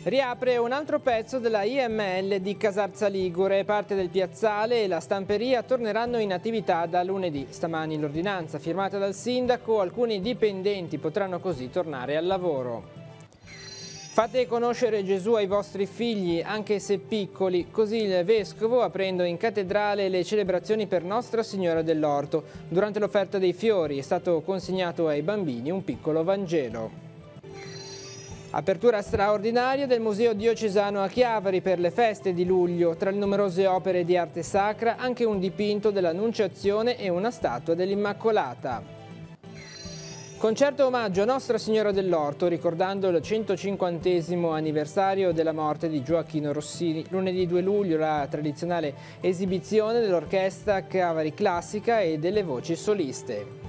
Riapre un altro pezzo della IML di Casarza Ligure, parte del piazzale e la stamperia torneranno in attività da lunedì. Stamani l'ordinanza firmata dal sindaco, alcuni dipendenti potranno così tornare al lavoro. Fate conoscere Gesù ai vostri figli, anche se piccoli, così il vescovo aprendo in cattedrale le celebrazioni per Nostra Signora dell'Orto. Durante l'offerta dei fiori è stato consegnato ai bambini un piccolo Vangelo. Apertura straordinaria del Museo Diocesano a Chiavari per le feste di luglio. Tra le numerose opere di arte sacra anche un dipinto dell'Annunciazione e una statua dell'Immacolata. Concerto omaggio a Nostra Signora dell'Orto, ricordando il 150° anniversario della morte di Gioacchino Rossini. Lunedì 2 luglio la tradizionale esibizione dell'orchestra Chiavari Classica e delle voci soliste.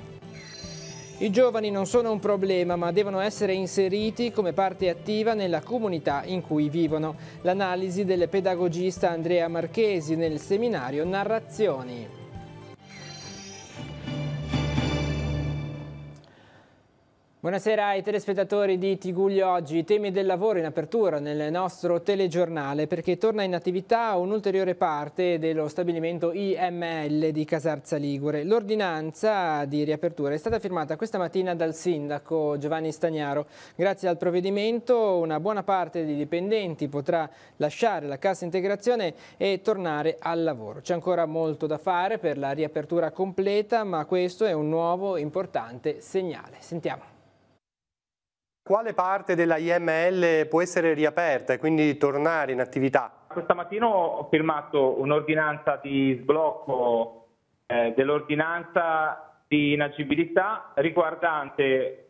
I giovani non sono un problema, ma devono essere inseriti come parte attiva nella comunità in cui vivono. L'analisi del pedagogista Andrea Marchesi nel seminario Narrazioni. Buonasera ai telespettatori di Tiguglio Oggi, temi del lavoro in apertura nel nostro telegiornale perché torna in attività un'ulteriore parte dello stabilimento IML di Casarza Ligure. L'ordinanza di riapertura è stata firmata questa mattina dal sindaco Giovanni Stagnaro. Grazie al provvedimento una buona parte dei dipendenti potrà lasciare la cassa integrazione e tornare al lavoro. C'è ancora molto da fare per la riapertura completa, ma questo è un nuovo importante segnale. Sentiamo. Quale parte della IML può essere riaperta e quindi tornare in attività? Questa mattina ho firmato un'ordinanza di sblocco dell'ordinanza di inagibilità riguardante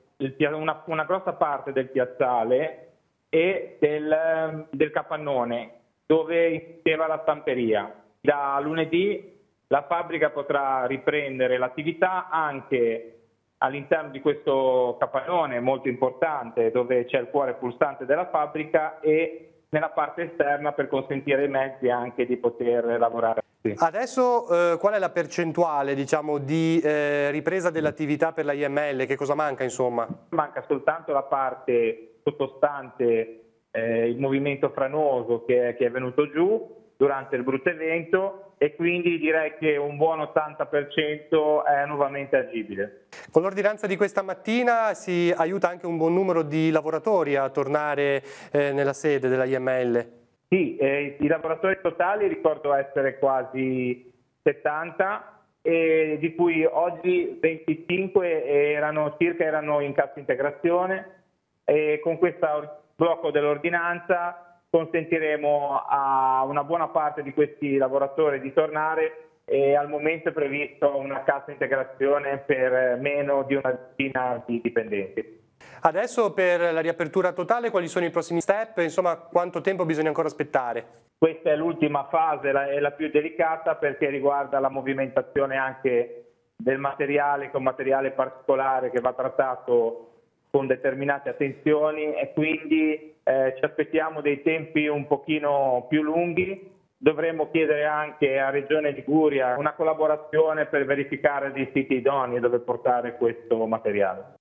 una grossa parte del piazzale e del capannone dove insisteva la stamperia. Da lunedì la fabbrica potrà riprendere l'attività anche all'interno di questo capannone molto importante dove c'è il cuore pulsante della fabbrica e nella parte esterna per consentire ai mezzi anche di poter lavorare. Adesso qual è la percentuale di ripresa dell'attività per la IML? Che cosa manca insomma? Manca soltanto la parte sottostante il movimento franoso che è venuto giù durante il brutto evento e quindi direi che un buon 80% è nuovamente agibile. Con l'ordinanza di questa mattina si aiuta anche un buon numero di lavoratori a tornare nella sede della IML? Sì, i lavoratori totali ricordo essere quasi 70 e di cui oggi 25 erano in cassa integrazione e con questo blocco dell'ordinanza consentiremo a una buona parte di questi lavoratori di tornare e al momento è previsto una cassa integrazione per meno di una decina di dipendenti. Adesso per la riapertura totale quali sono i prossimi step? Insomma, quanto tempo bisogna ancora aspettare? Questa è l'ultima fase, è la più delicata perché riguarda la movimentazione anche del materiale, con materiale particolare che va trattato con determinate attenzioni e quindi ci aspettiamo dei tempi un pochino più lunghi. Dovremmo chiedere anche a Regione Liguria una collaborazione per verificare dei siti idonei dove portare questo materiale.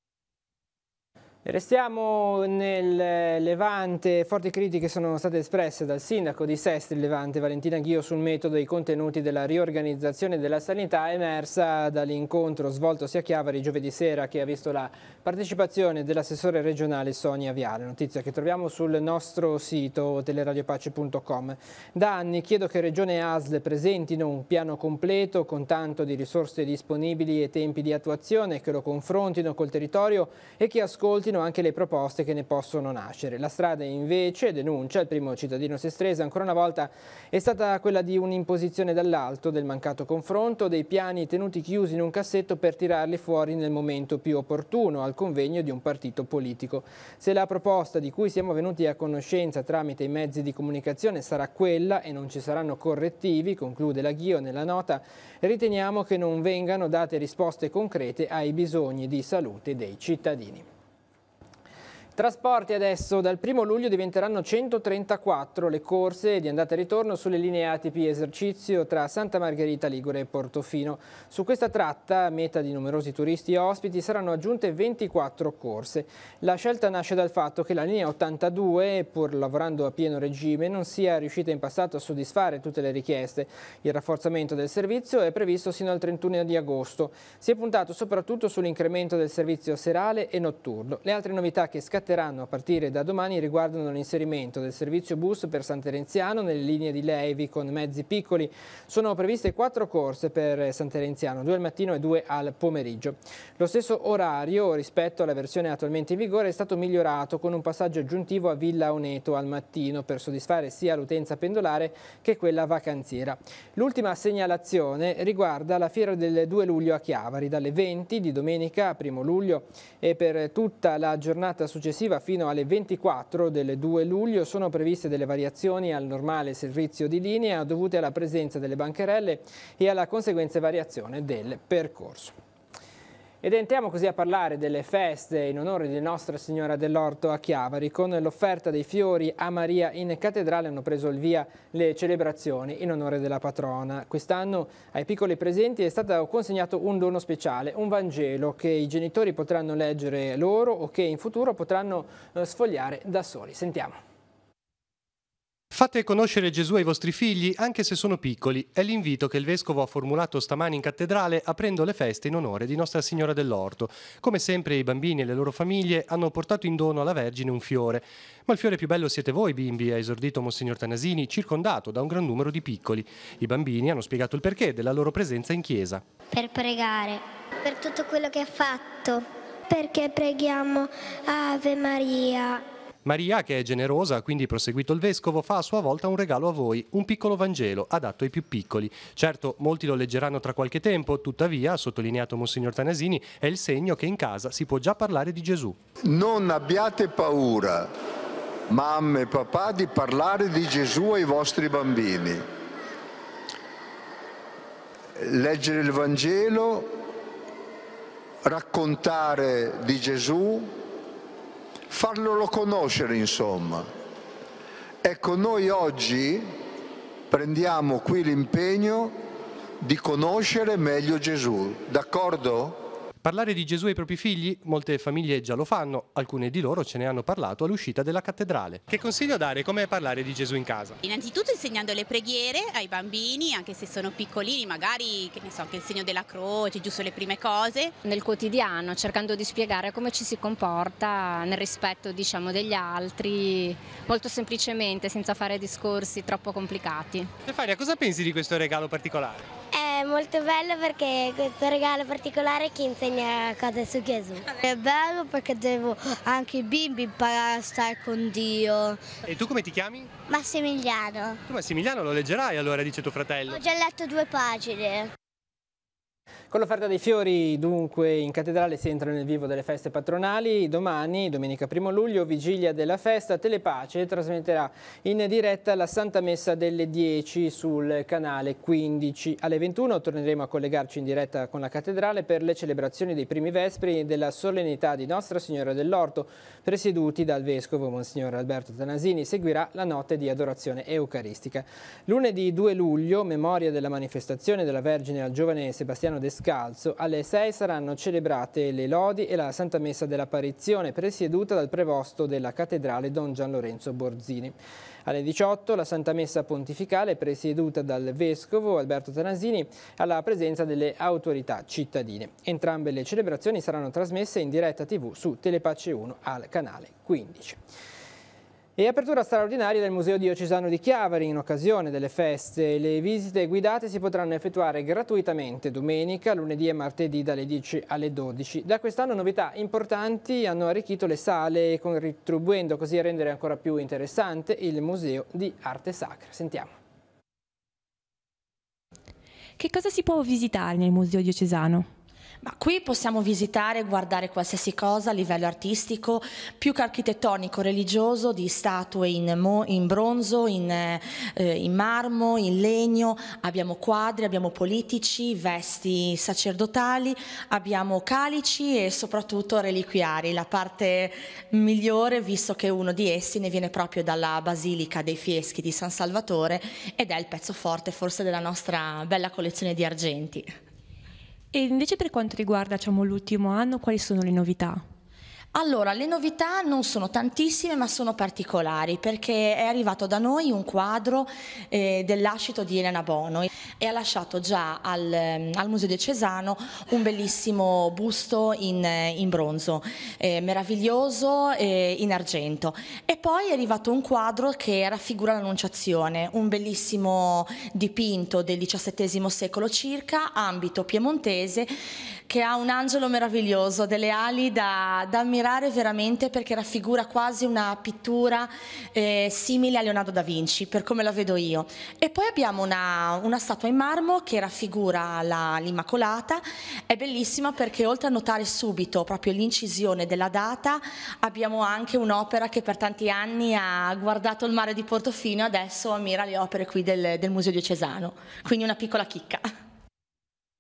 Restiamo nel Levante, forti critiche sono state espresse dal sindaco di Sestri Levante, Valentina Ghio, sul metodo e i contenuti della riorganizzazione della sanità emersa dall'incontro svoltosi a Chiavari giovedì sera che ha visto la partecipazione dell'assessore regionale Sonia Viale, notizia che troviamo sul nostro sito teleradiopace.com. Da anni chiedo che Regione e ASL presentino un piano completo con tanto di risorse disponibili e tempi di attuazione, che lo confrontino col territorio e che ascoltino anche le proposte che ne possono nascere. La strada invece, denuncia il primo cittadino sestrese, ancora una volta è stata quella di un'imposizione dall'alto, del mancato confronto, dei piani tenuti chiusi in un cassetto per tirarli fuori nel momento più opportuno, al convegno di un partito politico. Se la proposta di cui siamo venuti a conoscenza tramite i mezzi di comunicazione sarà quella e non ci saranno correttivi, conclude la Ghio nella nota, riteniamo che non vengano date risposte concrete ai bisogni di salute dei cittadini. Trasporti adesso, dal 1° luglio diventeranno 134 le corse di andata e ritorno sulle linee ATP esercizio tra Santa Margherita Ligure e Portofino. Su questa tratta, meta di numerosi turisti e ospiti, saranno aggiunte 24 corse. La scelta nasce dal fatto che la linea 82, pur lavorando a pieno regime, non sia riuscita in passato a soddisfare tutte le richieste. Il rafforzamento del servizio è previsto sino al 31 di agosto. Si è puntato soprattutto sull'incremento del servizio serale e notturno. Le altre novità che scatteranno a partire da domani riguardano l'inserimento del servizio bus per San Terenziano nelle linee di Levi con mezzi piccoli. Sono previste 4 corse per San Terenziano, 2 al mattino e 2 al pomeriggio. Lo stesso orario rispetto alla versione attualmente in vigore è stato migliorato con un passaggio aggiuntivo a Villa Oneto al mattino per soddisfare sia l'utenza pendolare che quella vacanziera. L'ultima segnalazione riguarda la fiera del 2 luglio a Chiavari, dalle 20 di domenica 1° luglio e per tutta la giornata successiva fino alle 24 del 2 luglio sono previste delle variazioni al normale servizio di linea dovute alla presenza delle bancarelle e alla conseguente variazione del percorso. Ed entriamo così a parlare delle feste in onore di Nostra Signora dell'Orto a Chiavari. Con l'offerta dei fiori a Maria in cattedrale hanno preso il via le celebrazioni in onore della patrona. Quest'anno ai piccoli presenti è stato consegnato un dono speciale, un Vangelo che i genitori potranno leggere loro o che in futuro potranno sfogliare da soli. Sentiamo. Fate conoscere Gesù ai vostri figli, anche se sono piccoli. È l'invito che il Vescovo ha formulato stamani in cattedrale, aprendo le feste in onore di Nostra Signora dell'Orto. Come sempre i bambini e le loro famiglie hanno portato in dono alla Vergine un fiore. Ma il fiore più bello siete voi, bimbi, ha esordito Monsignor Tanasini, circondato da un gran numero di piccoli. I bambini hanno spiegato il perché della loro presenza in chiesa. Per pregare, per tutto quello che ha fatto, perché preghiamo Ave Maria. Maria, che è generosa, ha quindi proseguito il Vescovo, fa a sua volta un regalo a voi, un piccolo Vangelo adatto ai più piccoli. Certo, molti lo leggeranno tra qualche tempo, tuttavia, ha sottolineato Monsignor Tanasini, è il segno che in casa si può già parlare di Gesù. Non abbiate paura, mamme e papà, di parlare di Gesù ai vostri bambini. Leggere il Vangelo, raccontare di Gesù, farlo conoscere, insomma. Ecco, noi oggi prendiamo qui l'impegno di conoscere meglio Gesù, d'accordo? Parlare di Gesù ai propri figli? Molte famiglie già lo fanno, alcune di loro ce ne hanno parlato all'uscita della cattedrale. Che consiglio dare? Come parlare di Gesù in casa? Innanzitutto insegnando le preghiere ai bambini, anche se sono piccolini, magari, che ne so, anche il segno della croce, giusto le prime cose. Nel quotidiano, cercando di spiegare come ci si comporta nel rispetto, diciamo, degli altri, molto semplicemente, senza fare discorsi troppo complicati. Stefania, cosa pensi di questo regalo particolare? È molto bello perché questo regalo particolare che insegna cose su Gesù. È bello perché devo anche i bimbi imparare a stare con Dio. E tu come ti chiami? Massimiliano. Tu Massimiliano lo leggerai allora, dice tuo fratello. Ho già letto 2 pagine. Con l'offerta dei fiori dunque in cattedrale si entra nel vivo delle feste patronali. Domani, domenica 1° luglio, vigilia della festa, Telepace trasmetterà in diretta la Santa Messa delle 10 sul canale 15. Alle 21 torneremo a collegarci in diretta con la cattedrale per le celebrazioni dei primi vespri della solennità di Nostra Signora dell'Orto, presieduti dal Vescovo Monsignor Alberto Tanasini. Seguirà la notte di adorazione eucaristica. Lunedì 2 luglio, memoria della manifestazione della Vergine al giovane Sebastiano Descalzo, alle 6 saranno celebrate le lodi e la Santa Messa dell'Apparizione, presieduta dal prevosto della cattedrale Don Gian Lorenzo Borzini. Alle 18 la Santa Messa pontificale, presieduta dal Vescovo Alberto Tanasini, alla presenza delle autorità cittadine. Entrambe le celebrazioni saranno trasmesse in diretta TV su Telepace 1 al canale 15. E apertura straordinaria del Museo Diocesano di Chiavari in occasione delle feste. Le visite guidate si potranno effettuare gratuitamente domenica, lunedì e martedì dalle 10 alle 12. Da quest'anno novità importanti hanno arricchito le sale, contribuendo così a rendere ancora più interessante il Museo di Arte Sacra. Sentiamo. Che cosa si può visitare nel Museo Diocesano? Ma qui possiamo visitare e guardare qualsiasi cosa a livello artistico, più che architettonico, religioso, di statue in bronzo, in marmo, in legno, abbiamo quadri, abbiamo politici, vesti sacerdotali, abbiamo calici e soprattutto reliquiari, la parte migliore visto che uno di essi ne viene proprio dalla Basilica dei Fieschi di San Salvatore ed è il pezzo forte forse della nostra bella collezione di argenti. E invece per quanto riguarda, diciamo, l'ultimo anno, quali sono le novità? Allora, le novità non sono tantissime ma sono particolari perché è arrivato da noi un quadro dell'Ascito di Elena Bono e ha lasciato già al Museo Diocesano un bellissimo busto in bronzo, meraviglioso, in argento. E poi è arrivato un quadro che raffigura l'Annunciazione, un bellissimo dipinto del XVII secolo circa, ambito piemontese, che ha un angelo meraviglioso, delle ali da ammirare veramente perché raffigura quasi una pittura simile a Leonardo da Vinci, per come la vedo io. E poi abbiamo una statua in marmo che raffigura l'Immacolata, è bellissima perché oltre a notare subito proprio l'incisione della data, abbiamo anche un'opera che per tanti anni ha guardato il mare di Portofino e adesso ammira le opere qui del Museo Diocesano, quindi una piccola chicca.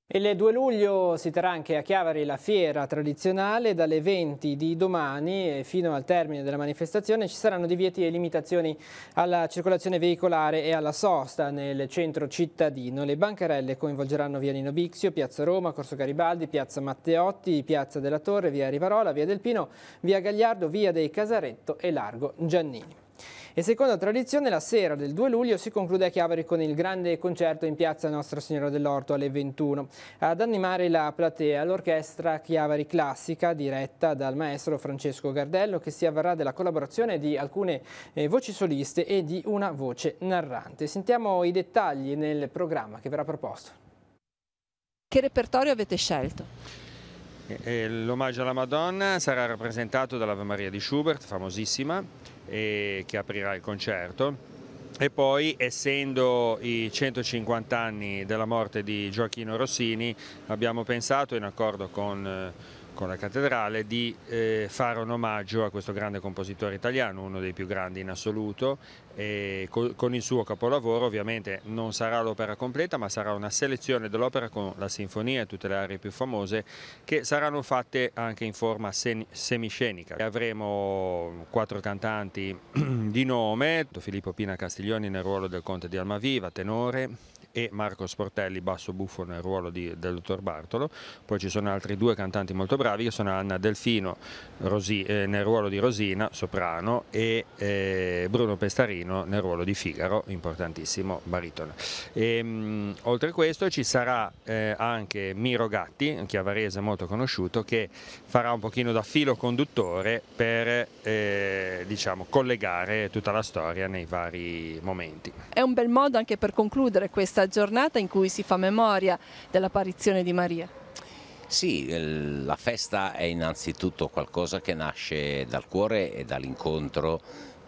Il 2 luglio si terrà anche a Chiavari la fiera tradizionale. Dalle 20 di domani e fino al termine della manifestazione ci saranno divieti e limitazioni alla circolazione veicolare e alla sosta nel centro cittadino. Le bancarelle coinvolgeranno via Nino Bixio, piazza Roma, corso Garibaldi, piazza Matteotti, piazza della Torre, via Rivarola, via del Pino, via Gagliardo, via dei Casaretto e largo Giannini. E secondo tradizione la sera del 2 luglio si conclude a Chiavari con il grande concerto in piazza Nostra Signora dell'Orto alle 21. Ad animare la platea l'orchestra Chiavari Classica diretta dal maestro Francesco Gardello, che si avvarrà della collaborazione di alcune voci soliste e di una voce narrante. Sentiamo i dettagli nel programma che verrà proposto. Che repertorio avete scelto? L'omaggio alla Madonna sarà rappresentato dall'Ave Maria di Schubert, famosissima, che aprirà il concerto, e poi, essendo i 150 anni della morte di Gioachino Rossini, abbiamo pensato, in accordo con la cattedrale, di fare un omaggio a questo grande compositore italiano, uno dei più grandi in assoluto, e con il suo capolavoro. Ovviamente non sarà l'opera completa, ma sarà una selezione dell'opera con la sinfonia e tutte le arie più famose, che saranno fatte anche in forma semiscenica. Avremo 4 cantanti di nome: Filippo Pina Castiglioni nel ruolo del Conte di Almaviva, tenore, e Marco Sportelli, basso buffo, nel ruolo del dottor Bartolo. Poi ci sono altri 2 cantanti molto bravi, che sono Anna Delfino nel ruolo di Rosina, soprano, e Bruno Pestarino nel ruolo di Figaro, importantissimo, baritono. Oltre a questo ci sarà anche Miro Gatti, un chiavarese molto conosciuto, che farà un pochino da filo conduttore per diciamo, collegare tutta la storia nei vari momenti. È un bel modo anche per concludere questa giornata in cui si fa memoria dell'apparizione di Maria. Sì, la festa è innanzitutto qualcosa che nasce dal cuore e dall'incontro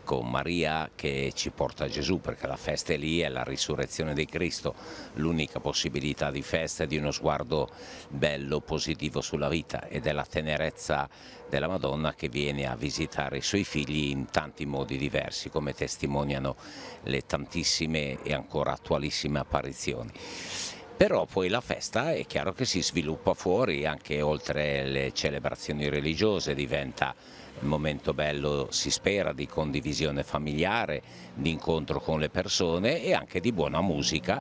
con Maria che ci porta a Gesù, perché la festa è lì, è la risurrezione di Cristo. L'unica possibilità di festa è di uno sguardo bello, positivo sulla vita, ed è la tenerezza della Madonna che viene a visitare i suoi figli in tanti modi diversi, come testimoniano le tantissime e ancora attualissime apparizioni. Però poi la festa è chiaro che si sviluppa fuori, anche oltre le celebrazioni religiose, diventa un momento bello, si spera, di condivisione familiare, di incontro con le persone e anche di buona musica.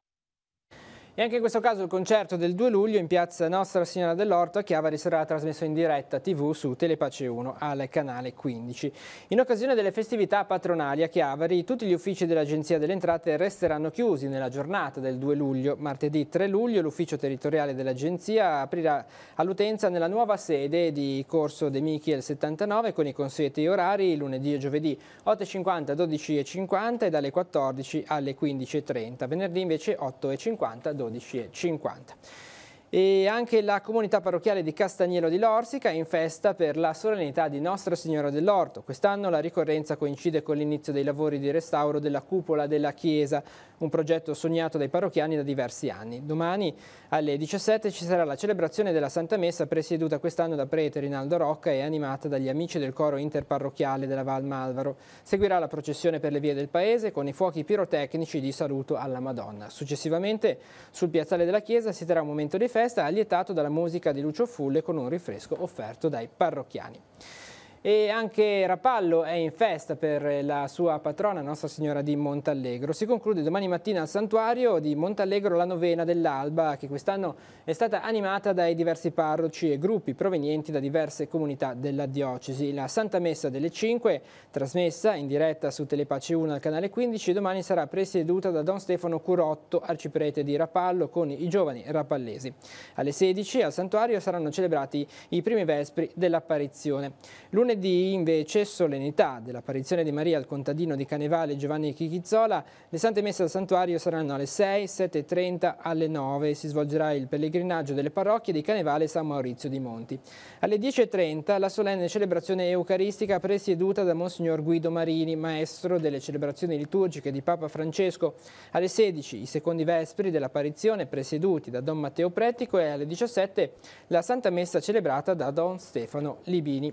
E anche in questo caso il concerto del 2 luglio in piazza Nostra Signora dell'Orto a Chiavari sarà trasmesso in diretta TV su Telepace 1 al canale 15. In occasione delle festività patronali a Chiavari, tutti gli uffici dell'Agenzia delle Entrate resteranno chiusi nella giornata del 2 luglio. Martedì 3 luglio l'ufficio territoriale dell'Agenzia aprirà all'utenza nella nuova sede di Corso De Michiel 79 con i consueti orari lunedì e giovedì 8.50, 12.50 e dalle 14 alle 15.30. Venerdì invece 8.50, 12.50. E anche la comunità parrocchiale di Castanielo di Lorsica è in festa per la solennità di Nostra Signora dell'Orto. Quest'anno la ricorrenza coincide con l'inizio dei lavori di restauro della cupola della chiesa, un progetto sognato dai parrocchiani da diversi anni. Domani alle 17 ci sarà la celebrazione della Santa Messa, presieduta quest'anno da prete Rinaldo Rocca e animata dagli amici del coro interparrocchiale della Val Malvaro. Seguirà la processione per le vie del paese con i fuochi pirotecnici di saluto alla Madonna. Successivamente sul piazzale della chiesa si terrà un momento di festa allietato dalla musica di Lucio Fulle con un rinfresco offerto dai parrocchiani. E anche Rapallo è in festa per la sua patrona Nostra Signora di Montallegro. Si conclude domani mattina al santuario di Montallegro la novena dell'Alba, che quest'anno è stata animata dai diversi parroci e gruppi provenienti da diverse comunità della diocesi. La Santa Messa delle 5, trasmessa in diretta su Telepace 1 al canale 15, domani sarà presieduta da Don Stefano Curotto, arciprete di Rapallo, con i giovani rapallesi. Alle 16 al santuario saranno celebrati i primi vespri dell'apparizione. Lunedì invece solennità dell'apparizione di Maria al contadino di Canevale Giovanni Chichizzola. Le sante messe al santuario saranno alle 6, 7:30, alle 9. Si svolgerà il pellegrinaggio delle parrocchie di Canevale e San Maurizio di Monti. Alle 10:30 la solenne celebrazione eucaristica presieduta da Monsignor Guido Marini, maestro delle celebrazioni liturgiche di Papa Francesco. Alle 16 i secondi vespri dell'apparizione presieduti da Don Matteo Prettico e alle 17 la Santa Messa celebrata da Don Stefano Libini.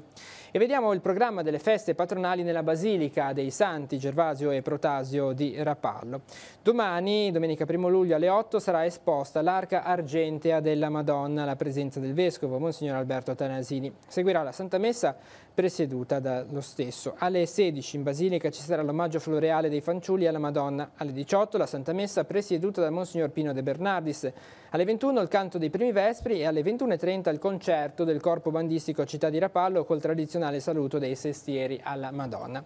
E vediamo il programma delle feste patronali nella Basilica dei Santi Gervasio e Protasio di Rapallo. Domani, domenica 1 luglio alle 8, sarà esposta l'arca argentea della Madonna alla presenza del Vescovo, Monsignor Alberto Tanasini. Seguirà la Santa Messa presieduta dallo stesso. Alle 16 in Basilica ci sarà l'omaggio floreale dei fanciulli alla Madonna. Alle 18 la Santa Messa presieduta da Monsignor Pino De Bernardis. Alle 21 il canto dei primi vespri e alle 21:30 il concerto del corpo bandistico Città di Rapallo col tradizionale saluto dei sestieri alla Madonna.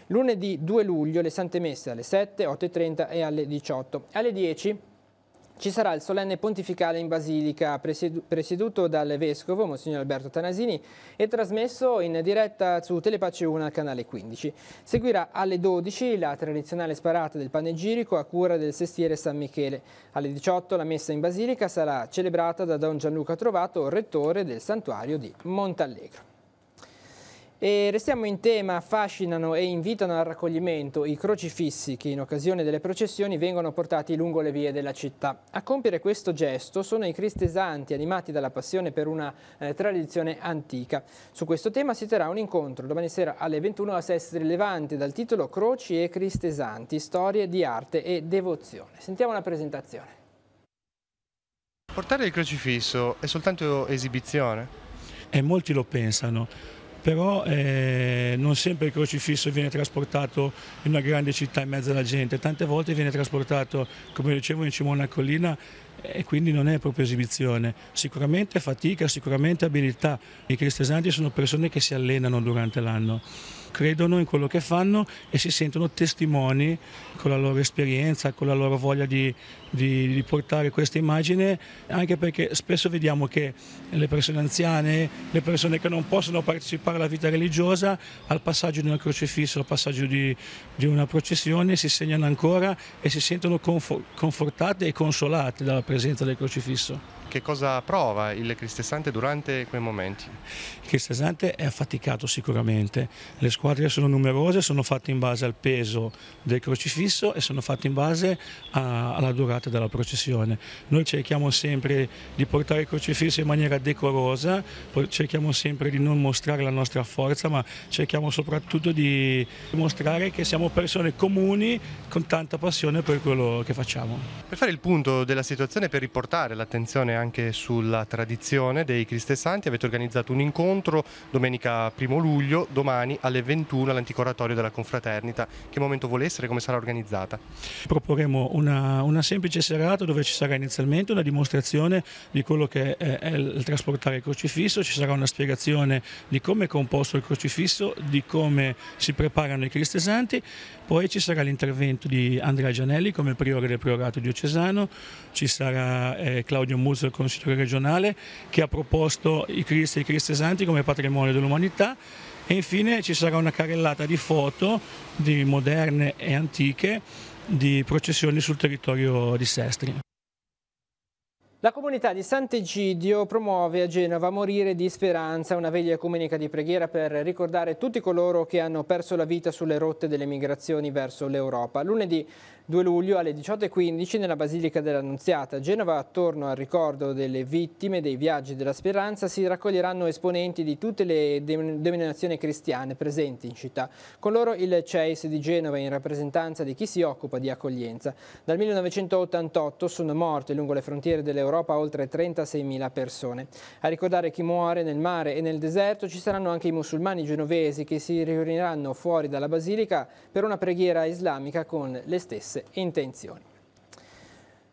Lunedì 2 luglio le Sante Messe alle 7, 8:30 e alle 18. Alle 10 ci sarà il solenne pontificale in Basilica presieduto dal Vescovo, Monsignor Alberto Tanasini, e trasmesso in diretta su Telepace 1 al canale 15. Seguirà alle 12 la tradizionale sparata del panegirico a cura del sestiere San Michele. Alle 18 la messa in Basilica sarà celebrata da Don Gianluca Trovato, rettore del santuario di Montallegro. E restiamo in tema, affascinano e invitano al raccoglimento i crocifissi che in occasione delle processioni vengono portati lungo le vie della città. A compiere questo gesto sono i cristesanti animati dalla passione per una tradizione antica. Su questo tema si terrà un incontro domani sera alle 21 a Sestri Levante dal titolo Croci e cristesanti, storie di arte e devozione. Sentiamo la presentazione. Portare il crocifisso è soltanto esibizione? Molti lo pensano. Però non sempre il crocifisso viene trasportato in una grande città in mezzo alla gente, tante volte viene trasportato, come dicevo, in cima a una collina e quindi non è proprio esibizione. Sicuramente fatica, sicuramente abilità. I cristesanti sono persone che si allenano durante l'anno, credono in quello che fanno e si sentono testimoni con la loro esperienza, con la loro voglia di portare questa immagine, anche perché spesso vediamo che le persone anziane, le persone che non possono partecipare alla vita religiosa, al passaggio di una crocifisso, al passaggio di una processione si segnano ancora e si sentono confortate e consolate dalla presenza del crocifisso. Che cosa prova il cristesante durante quei momenti? Il cristesante è affaticato sicuramente, le squadre sono numerose, sono fatte in base al peso del crocifisso e sono fatte in base alla durata della processione. Noi cerchiamo sempre di portare il crocifisso in maniera decorosa, cerchiamo sempre di non mostrare la nostra forza, ma cerchiamo soprattutto di mostrare che siamo persone comuni con tanta passione per quello che facciamo. Per fare il punto della situazione, per riportare l'attenzione anche sulla tradizione dei cristesanti, avete organizzato un incontro domenica 1 luglio, domani alle 21 all'antico oratorio della Confraternita. Che momento vuole essere? Come sarà organizzata? Proporremo una semplice serata dove ci sarà inizialmente una dimostrazione di quello che è il trasportare il crocifisso, ci sarà una spiegazione di come è composto il crocifisso, di come si preparano i cristesanti, poi ci sarà l'intervento di Andrea Gianelli come priore del priorato diocesano, ci sarà Claudio Muzzo, il consigliere regionale, che ha proposto i Cristi e i cristesanti come patrimonio dell'umanità, e infine ci sarà una carrellata di foto di moderne e antiche di processioni sul territorio di Sestri. La comunità di Sant'Egidio promuove a Genova Morire di Speranza, una veglia ecumenica di preghiera per ricordare tutti coloro che hanno perso la vita sulle rotte delle migrazioni verso l'Europa. Lunedì 2 luglio alle 18:15 nella Basilica dell'Annunziata a Genova, attorno al ricordo delle vittime dei viaggi della speranza, si raccoglieranno esponenti di tutte le denominazioni cristiane presenti in città. Con loro il CEIS di Genova in rappresentanza di chi si occupa di accoglienza. Dal 1988 sono morte lungo le frontiere dell'Europa oltre 36.000 persone. A ricordare chi muore nel mare e nel deserto ci saranno anche i musulmani genovesi che si riuniranno fuori dalla Basilica per una preghiera islamica con le stesse intenzioni.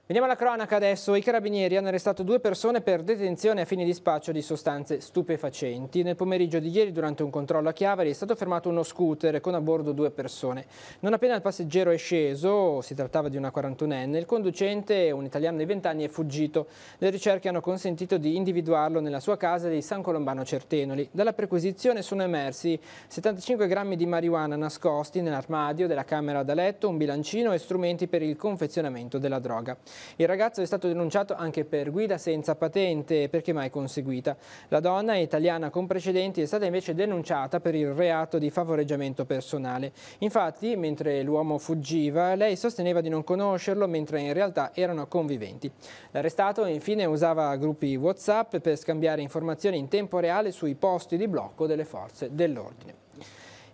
Veniamo alla cronaca adesso. I carabinieri hanno arrestato 2 persone per detenzione a fini di spaccio di sostanze stupefacenti. Nel pomeriggio di ieri, durante un controllo a Chiavari, è stato fermato uno scooter con a bordo 2 persone. Non appena il passeggero è sceso, si trattava di una 41enne, il conducente, un italiano di 20 anni, è fuggito. Le ricerche hanno consentito di individuarlo nella sua casa di San Colombano Certenoli. Dalla perquisizione sono emersi 75 grammi di marijuana nascosti nell'armadio della camera da letto, un bilancino e strumenti per il confezionamento della droga. Il ragazzo è stato denunciato anche per guida senza patente, perché mai conseguita. La donna, italiana con precedenti, è stata invece denunciata per il reato di favoreggiamento personale. Infatti, mentre l'uomo fuggiva, lei sosteneva di non conoscerlo, mentre in realtà erano conviventi. L'arrestato infine usava gruppi WhatsApp per scambiare informazioni in tempo reale sui posti di blocco delle forze dell'ordine.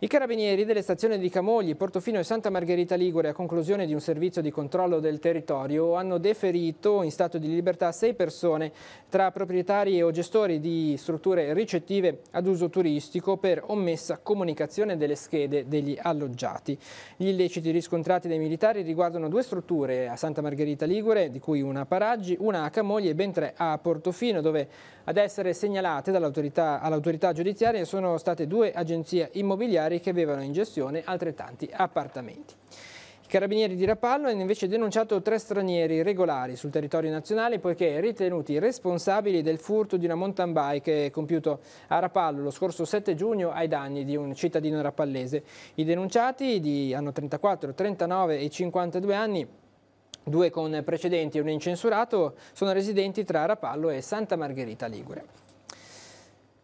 I carabinieri delle stazioni di Camogli, Portofino e Santa Margherita Ligure, a conclusione di un servizio di controllo del territorio, hanno deferito in stato di libertà 6 persone tra proprietari o gestori di strutture ricettive ad uso turistico per omessa comunicazione delle schede degli alloggiati. Gli illeciti riscontrati dai militari riguardano 2 strutture a Santa Margherita Ligure, di cui una a Paraggi, una a Camogli e ben 3 a Portofino, dove ad essere segnalate all'autorità giudiziaria sono state 2 agenzie immobiliari che avevano in gestione altrettanti appartamenti. I carabinieri di Rapallo hanno invece denunciato 3 stranieri regolari sul territorio nazionale poiché ritenuti responsabili del furto di una mountain bike compiuto a Rapallo lo scorso 7 giugno ai danni di un cittadino rapallese. I denunciati hanno 34, 39 e 52 anni. 2 con precedenti e un incensurato, sono residenti tra Rapallo e Santa Margherita Ligure.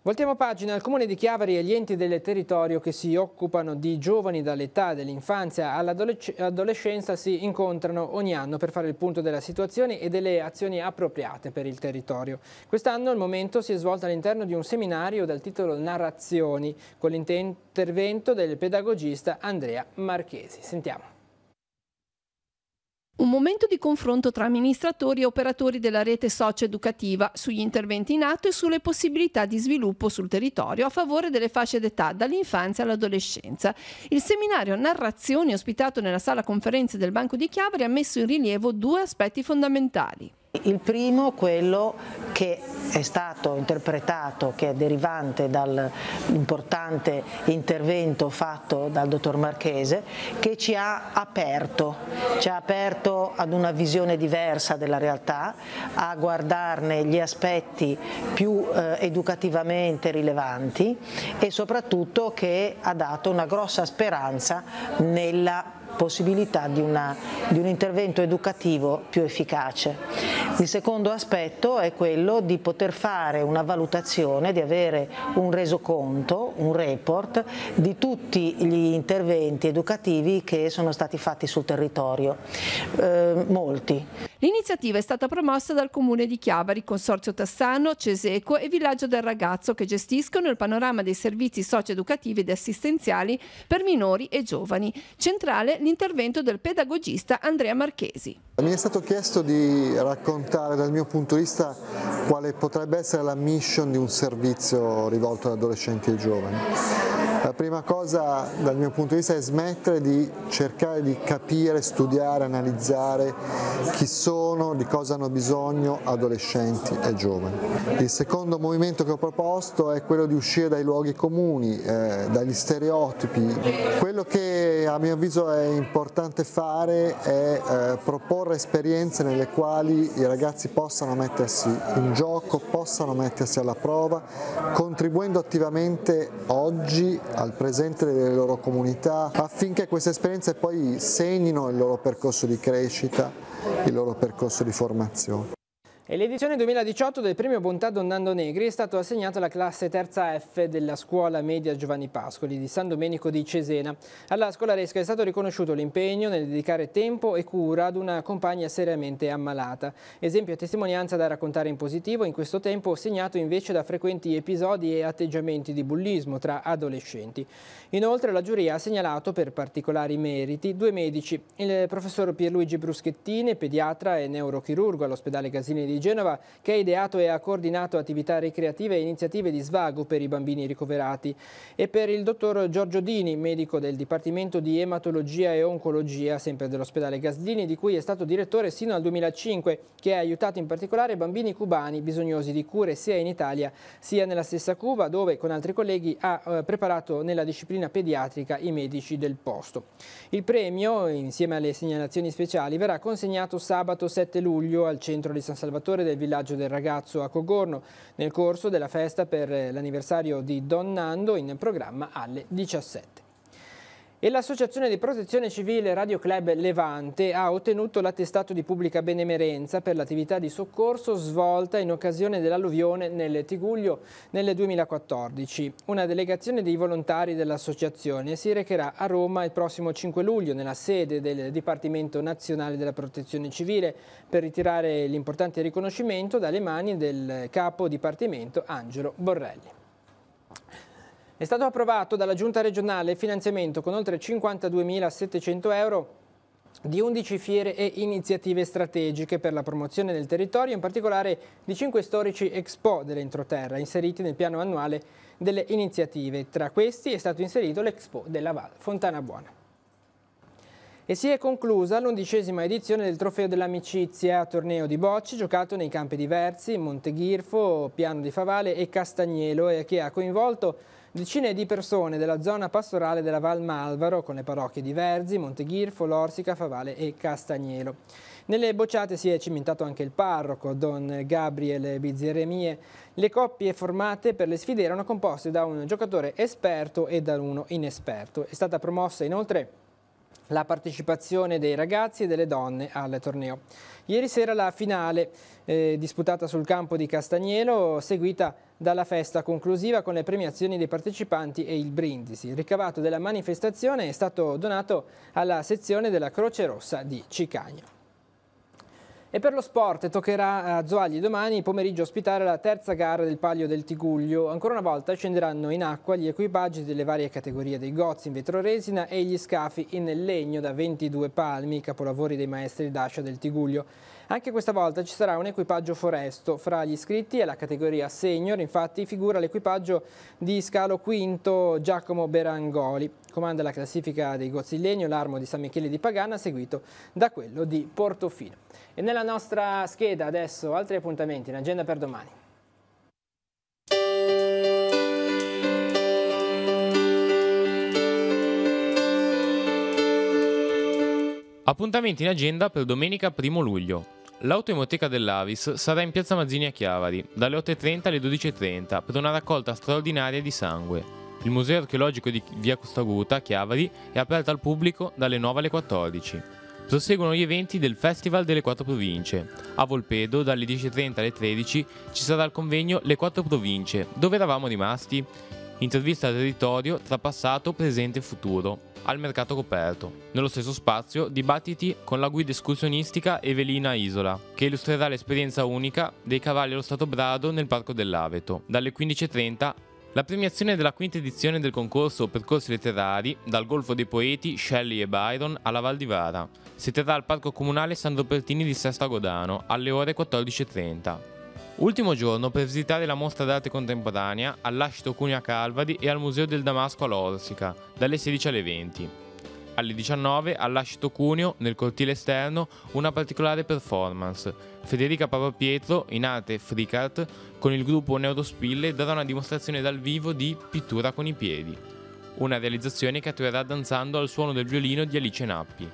Voltiamo pagina. Al Comune di Chiavari e gli enti del territorio che si occupano di giovani dall'età dell'infanzia all'adolescenza si incontrano ogni anno per fare il punto della situazione e delle azioni appropriate per il territorio. Quest'anno il momento si è svolto all'interno di un seminario dal titolo Narrazioni, con l'intervento del pedagogista Andrea Marchesi. Sentiamo. Un momento di confronto tra amministratori e operatori della rete socio-educativa sugli interventi in atto e sulle possibilità di sviluppo sul territorio a favore delle fasce d'età dall'infanzia all'adolescenza. Il seminario Narrazioni, ospitato nella sala conferenze del Banco di Chiavari, ha messo in rilievo 2 aspetti fondamentali. Il primo, quello che è stato interpretato, che è derivante dall'importante intervento fatto dal dottor Marchese, che ci ha aperto ad una visione diversa della realtà, a guardarne gli aspetti più educativamente rilevanti e soprattutto che ha dato una grossa speranza nella possibilità di un intervento educativo più efficace. Il secondo aspetto è quello di poter fare una valutazione, di avere un resoconto, un report di tutti gli interventi educativi che sono stati fatti sul territorio, molti. L'iniziativa è stata promossa dal Comune di Chiavari, Consorzio Tassano, Ceseco e Villaggio del Ragazzo, che gestiscono il panorama dei servizi socio-educativi ed assistenziali per minori e giovani. Centrale l'intervento del pedagogista Andrea Marchesi. Mi è stato chiesto di raccontare dal mio punto di vista quale potrebbe essere la mission di un servizio rivolto ad adolescenti e giovani. La prima cosa dal mio punto di vista è smettere di cercare di capire, studiare, analizzare chi sono, di cosa hanno bisogno adolescenti e giovani. Il secondo movimento che ho proposto è quello di uscire dai luoghi comuni, dagli stereotipi. Quello che a mio avviso è importante fare è proporre esperienze nelle quali i ragazzi possano mettersi in gioco, possano mettersi alla prova, contribuendo attivamente oggi al presente delle loro comunità, affinché queste esperienze poi segnino il loro percorso di crescita, il loro percorso di formazione. E l'edizione 2018 del premio Bontà Don Nando Negri è stato assegnato alla classe terza F della scuola media Giovanni Pascoli di San Domenico di Cesena. Alla scolaresca è stato riconosciuto l'impegno nel dedicare tempo e cura ad una compagna seriamente ammalata. Esempio e testimonianza da raccontare in positivo in questo tempo segnato invece da frequenti episodi e atteggiamenti di bullismo tra adolescenti. Inoltre la giuria ha segnalato per particolari meriti 2 medici, il professor Pierluigi Bruschettini, pediatra e neurochirurgo all'ospedale Gasini di Genova, che ha ideato e ha coordinato attività ricreative e iniziative di svago per i bambini ricoverati, e per il dottor Giorgio Dini, medico del Dipartimento di Ematologia e Oncologia, sempre dell'ospedale Gaslini, di cui è stato direttore sino al 2005, che ha aiutato in particolare bambini cubani bisognosi di cure sia in Italia sia nella stessa Cuba, dove con altri colleghi ha preparato nella disciplina pediatrica i medici del posto. Il premio, insieme alle segnalazioni speciali, verrà consegnato sabato 7 luglio al centro di San Salvatore del villaggio del ragazzo a Cogorno, nel corso della festa per l'anniversario di Don Nando, in programma alle 17. E l'Associazione di Protezione Civile Radio Club Levante ha ottenuto l'attestato di pubblica benemerenza per l'attività di soccorso svolta in occasione dell'alluvione nel Tigullio nel 2014. Una delegazione dei volontari dell'associazione si recherà a Roma il prossimo 5 luglio nella sede del Dipartimento Nazionale della Protezione Civile per ritirare l'importante riconoscimento dalle mani del capo dipartimento Angelo Borrelli. È stato approvato dalla Giunta regionale il finanziamento con oltre 52.700 euro di 11 fiere e iniziative strategiche per la promozione del territorio, in particolare di 5 storici Expo dell'entroterra inseriti nel piano annuale delle iniziative. Tra questi è stato inserito l'Expo della Val Fontana Buona. E si è conclusa l'11ª edizione del Trofeo dell'Amicizia, torneo di bocce giocato nei campi di Verzi, Monteghirfo, Piano di Favale e Castagnelo, e che ha coinvolto decine di persone della zona pastorale della Val Malvaro, con le parrocchie di Verzi, Monteghirfo, Lorsica, Favale e Castagnelo. Nelle bocciate si è cimentato anche il parroco, Don Gabriele Bizzeremie. Le coppie formate per le sfide erano composte da un giocatore esperto e da uno inesperto. È stata promossa inoltre la partecipazione dei ragazzi e delle donne al torneo. Ieri sera la finale disputata sul campo di Castagnelo, seguita dalla festa conclusiva con le premiazioni dei partecipanti e il brindisi. Il ricavato della manifestazione è stato donato alla sezione della Croce Rossa di Cicagno. E per lo sport toccherà a Zoagli domani pomeriggio ospitare la terza gara del Palio del Tigullio. Ancora una volta scenderanno in acqua gli equipaggi delle varie categorie dei gozzi in vetroresina e gli scafi in legno da 22 palmi, capolavori dei maestri d'ascia del Tigullio. Anche questa volta ci sarà un equipaggio foresto. Fra gli iscritti alla categoria senior, infatti, figura l'equipaggio di scalo quinto Giacomo Berangoli. Comanda la classifica dei gozzi in legno l'Armo di San Michele di Pagana, seguito da quello di Portofino. E nella nostra scheda adesso altri appuntamenti in agenda per domani. Appuntamenti in agenda per domenica 1 luglio. L'autoemoteca dell'Avis sarà in piazza Mazzini a Chiavari, dalle 8:30 alle 12:30, per una raccolta straordinaria di sangue. Il Museo Archeologico di Via Costaguta a Chiavari è aperto al pubblico dalle 9 alle 14. Proseguono gli eventi del Festival delle 4 Province. A Volpedo, dalle 10:30 alle 13, ci sarà il convegno Le 4 Province. Dove eravamo rimasti? Intervista al territorio tra passato, presente e futuro, al mercato coperto. Nello stesso spazio, dibattiti con la guida escursionistica Evelina Isola, che illustrerà l'esperienza unica dei cavalli allo Stato Brado nel Parco dell'Aveto. Dalle 15:30, la premiazione della quinta edizione del concorso Percorsi letterari, dal Golfo dei Poeti, Shelley e Byron, alla Val di Vara. Si terrà al Parco Comunale Sandro Pertini di Sesto Agodano, alle ore 14:30. Ultimo giorno per visitare la mostra d'arte contemporanea all'Ascito Cuneo a Calvari e al Museo del Damasco a Lorsica, dalle 16 alle 20. Alle 19 all'Ascito Cuneo, nel cortile esterno, una particolare performance. Federica Papapietro, in arte Freak Art, con il gruppo Neurospille darà una dimostrazione dal vivo di pittura con i piedi. Una realizzazione che attuerà danzando al suono del violino di Alice Nappi.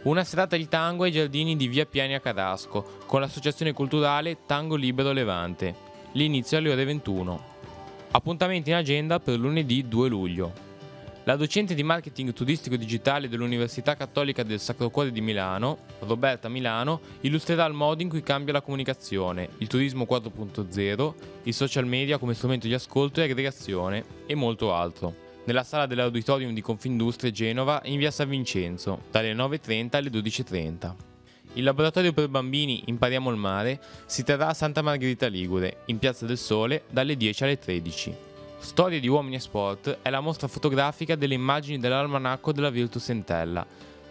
Una serata di tango ai giardini di Via Piani a Carasco, con l'associazione culturale Tango Libero Levante. L'inizio alle ore 21. Appuntamenti in agenda per lunedì 2 luglio. La docente di marketing turistico digitale dell'Università Cattolica del Sacro Cuore di Milano, Roberta Milano, illustrerà il modo in cui cambia la comunicazione, il turismo 4.0, i social media come strumento di ascolto e aggregazione e molto altro. Nella sala dell'Auditorium di Confindustria Genova in via San Vincenzo, dalle 9.30 alle 12.30. Il laboratorio per bambini Impariamo il mare si terrà a Santa Margherita Ligure, in Piazza del Sole, dalle 10 alle 13. Storie di uomini e sport è la mostra fotografica delle immagini dell'almanacco della Virtus Entella.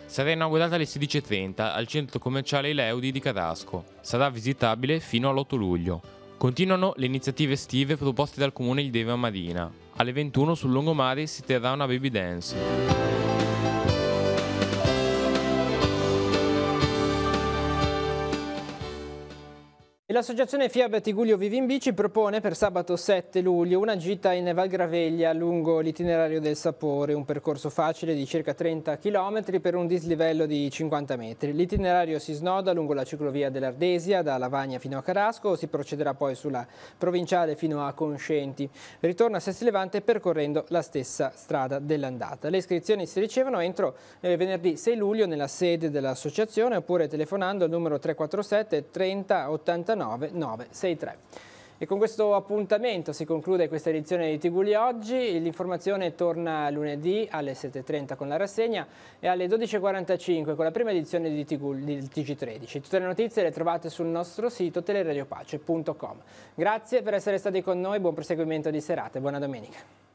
Sarà inaugurata alle 16.30 al centro commerciale Leudi di Carrasco. Sarà visitabile fino all'8 luglio. Continuano le iniziative estive proposte dal comune di Deva Marina. Alle 21 sul lungomare si terrà una baby dance. E l'associazione FIAB Tigullio Vivi in Bici propone per sabato 7 luglio una gita in Val Graveglia lungo l'itinerario del sapore, un percorso facile di circa 30 km per un dislivello di 50 metri. L'itinerario si snoda lungo la ciclovia dell'Ardesia, da Lavagna fino a Carasco, si procederà poi sulla provinciale fino a Conscenti. Ritorna a Sesti Levante percorrendo la stessa strada dell'andata. Le iscrizioni si ricevono entro venerdì 6 luglio nella sede dell'associazione oppure telefonando al numero 347 30 89 963. E con questo appuntamento si conclude questa edizione di Tigullio Oggi. L'informazione torna lunedì alle 7.30 con la rassegna e alle 12.45 con la prima edizione di TG13. Tutte le notizie le trovate sul nostro sito teleradiopace.com. Grazie per essere stati con noi, buon proseguimento di serata e buona domenica.